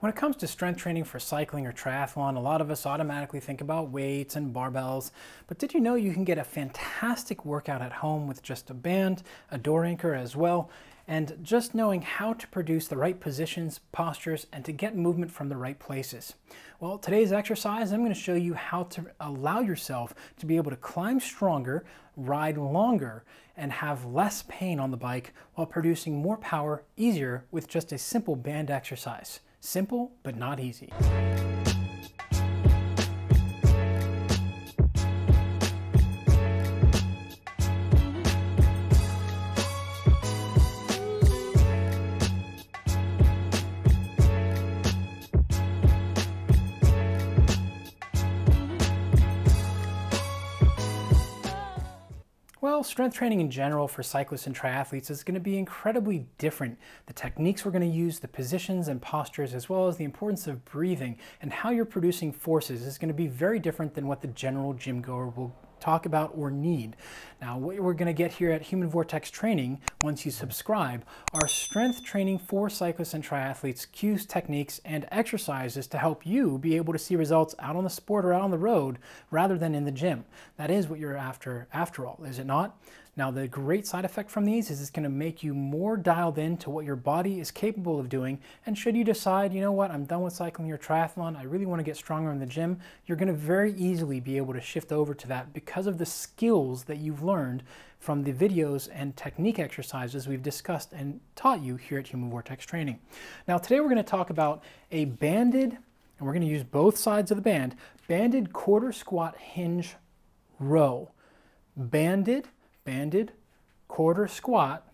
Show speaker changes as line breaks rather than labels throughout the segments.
When it comes to strength training for cycling or triathlon, a lot of us automatically think about weights and barbells, but did you know you can get a fantastic workout at home with just a band, a door anchor as well, and just knowing how to produce the right positions, postures, and to get movement from the right places? Well, today's exercise, I'm going to show you how to allow yourself to be able to climb stronger, ride longer, and have less pain on the bike while producing more power easier with just a simple band exercise. Simple, but not easy. Well, strength training in general for cyclists and triathletes is going to be incredibly different. The techniques we're going to use, the positions and postures, as well as the importance of breathing and how you're producing forces is going to be very different than what the general gym goer will talk about or need. Now, what we're going to get here at Human Vortex Training, once you subscribe, are strength training for cyclists and triathletes, cues, techniques, and exercises to help you be able to see results out on the sport or out on the road rather than in the gym. That is what you're after all, is it not? Now, the great side effect from these is it's going to make you more dialed in to what your body is capable of doing. And should you decide, you know what, I'm done with cycling or triathlon, I really want to get stronger in the gym, you're going to very easily be able to shift over to that because of the skills that you've learned from the videos and technique exercises we've discussed and taught you here at Human Vortex Training. Now, today we're going to talk about a banded, and we're going to use both sides of the band, banded quarter squat hinge row. Banded, quarter squat,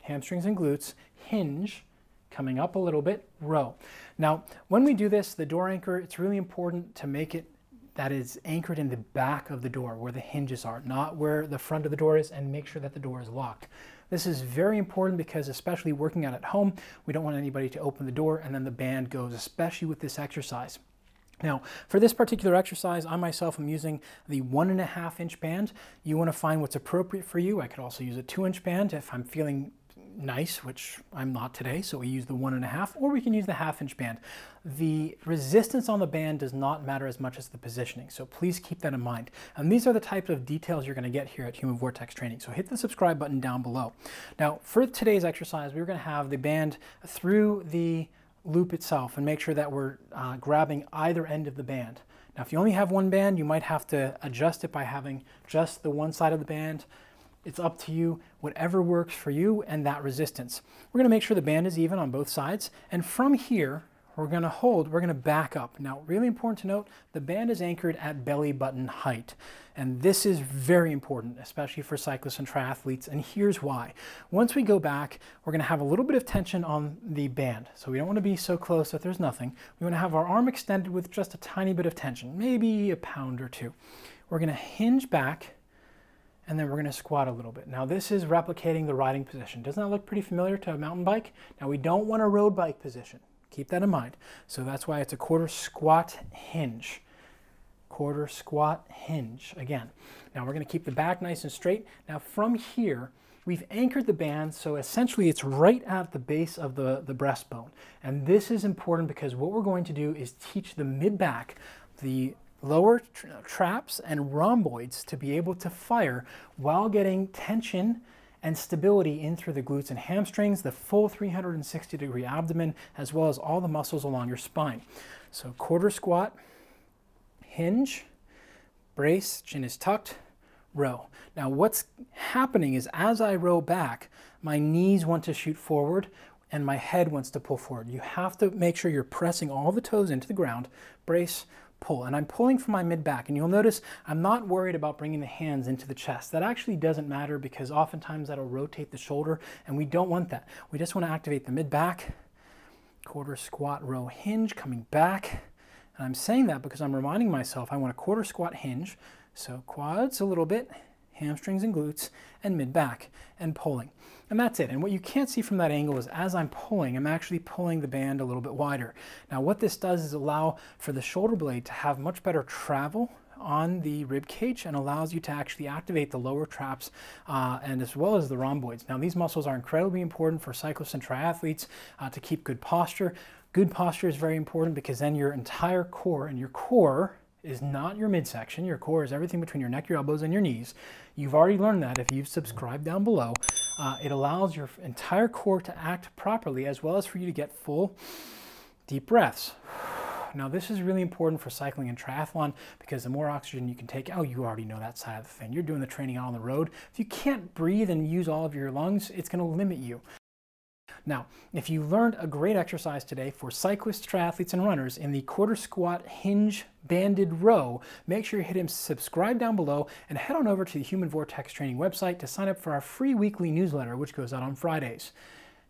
hamstrings and glutes, hinge, coming up a little bit, row. Now, when we do this, the door anchor, it's really important to make it that is anchored in the back of the door where the hinges are, not where the front of the door is, and make sure that the door is locked. This is very important because especially working out at home, we don't want anybody to open the door and then the band goes, especially with this exercise. Now, for this particular exercise, I myself am using the 1.5 inch band. You want to find what's appropriate for you. I could also use a 2-inch band if I'm feeling nice, which I'm not today, so we use the 1.5, or we can use the 1/2 inch band. The resistance on the band does not matter as much as the positioning, so please keep that in mind. And these are the types of details you're going to get here at Human Vortex Training, so hit the subscribe button down below. Now, for today's exercise, we're going to have the band through the loop itself and make sure that we're grabbing either end of the band. Now, if you only have one band, you might have to adjust it by having just the one side of the band. It's up to you, whatever works for you and that resistance. We're going to make sure the band is even on both sides, and from here we're going to back up. Now, really important to note, the band is anchored at belly button height, and this is very important, especially for cyclists and triathletes, and here's why. Once we go back, we're going to have a little bit of tension on the band, so we don't want to be so close that there's nothing. We want to have our arm extended with just a tiny bit of tension, maybe a pound or two. We're going to hinge back, and then we're going to squat a little bit. Now, this is replicating the riding position. Doesn't that look pretty familiar to a mountain bike? Now, we don't want a road bike position. Keep that in mind. So that's why it's a quarter squat hinge. Quarter squat hinge again. Now we're going to keep the back nice and straight. Now from here, we've anchored the band, so essentially it's right at the base of the breastbone. And this is important because what we're going to do is teach the mid-back, the lower traps and rhomboids to be able to fire while getting tension and stability in through the glutes and hamstrings, the full 360-degree abdomen, as well as all the muscles along your spine. So quarter squat, hinge, brace, chin is tucked, row. Now what's happening is as I row back, my knees want to shoot forward and my head wants to pull forward. You have to make sure you're pressing all the toes into the ground, brace, pull, and I'm pulling from my mid-back, and you'll notice I'm not worried about bringing the hands into the chest. That actually doesn't matter because oftentimes that'll rotate the shoulder, and we don't want that. We just want to activate the mid-back, quarter squat row hinge, coming back, and I'm saying that because I'm reminding myself I want a quarter squat hinge, so quads a little bit, hamstrings and glutes, and mid-back, and pulling. And that's it. And what you can't see from that angle is as I'm pulling, I'm actually pulling the band a little bit wider. Now what this does is allow for the shoulder blade to have much better travel on the rib cage and allows you to actually activate the lower traps and as well as the rhomboids. Now these muscles are incredibly important for cyclists and triathletes to keep good posture, Good posture is very important because then your entire core, and your core is not your midsection. Your core is everything between your neck, your elbows, and your knees. You've already learned that if you've subscribed down below. It allows your entire core to act properly, as well as for you to get full, deep breaths. Now, this is really important for cycling and triathlon because the more oxygen you can take, oh, you already know that side of the thing. You're doing the training out on the road. If you can't breathe and use all of your lungs, it's going to limit you. Now, if you learned a great exercise today for cyclists, triathletes, and runners in the quarter squat hinge banded row, make sure you hit subscribe down below and head on over to the Human Vortex Training website to sign up for our free weekly newsletter, which goes out on Fridays.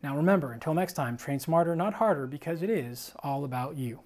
Now remember, until next time, train smarter, not harder, because it is all about you.